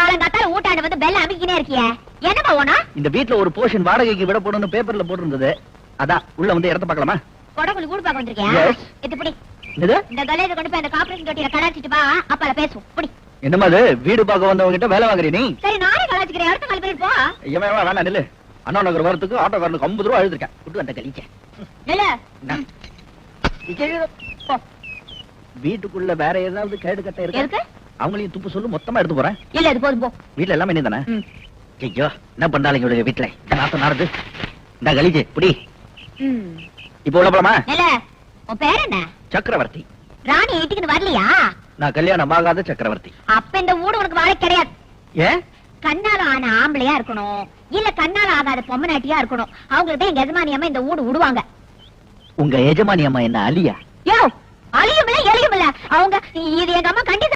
காலங்காத்தால ஊட்டாண்டு வந்து பெல்ல அமைக்கினே இருக்கிய. என்னப்பா ஓனா? இந்த வீட்ல ஒரு போர்ஷன் வாடகைக்கு விட போடணும்னு பேப்பர்ல போட்டுருந்தது. அதான் உள்ள வந்து இடத்த பார்க்கலாமா? கொடகுலி கூடு பார்க்க வந்திருக்கியா? இது புடி. இது இந்த கலேஜ கொண்டு போய் அந்த கார்ப்பரேஷன் தொட்டியில கலாச்சிட்டு வா, அப்பால பேசுவோம். புடி. என்னமா இது வீடு பார்க்க வந்தவங்க கிட்ட வேலை வாங்குறீ நீ? சரி நானே கலாச்சிக்கிறேன். அடுத்த கால் பண்ணிட்டு போ. ஏமா வேணாம் நில்லு. அண்ணா நகர் வரதுக்கு ஆட்டோக்காரனுக்கு 50 ரூபா எழுதிருக்கேன். விட்டு அந்த கலிச்ச. நில்லு. வீட்டுக்குள்ள வேற ஏதாவது கேடு கட்ட இருக்கு? இருக்கு. அவங்களையும் துப்பு சொல்லு, மொத்தமா எடுத்து போறேன். இல்ல இது போதும் போ. வீட்ல எல்லாமே நீ தானே? ஐயோ என்ன பண்றாங்க இவங்க வீட்ல? இந்த நாத்தம் நாடுது. இந்த கலிச்ச புடி. இப்போ உள்ள போலாமா? இல்ல. உன் பேர் என்ன? சக்கரவர்த்தி. ராணி வீட்டுக்கு வரலையா? நான் கல்யாணம் ஆகாத சக்கரவர்த்தி. அப்ப இந்த ஊடு உனக்கு வாழை கிடையாது. ஏன்? கண்ணால ஆன ஆம்பளையா இருக்கணும், இல்ல கண்ணால ஆகாத பொம்மநாட்டியா இருக்கணும். அவங்களுக்கு தான் எங்க எஜமானி அம்மா இந்த ஊடு விடுவாங்க. உங்க எஜமானி அம்மா என்ன அலியா? யோ அழியும் இல்ல எலியும் இல்ல. அவங்க இது எங்க அம்மா கண்டிப்பா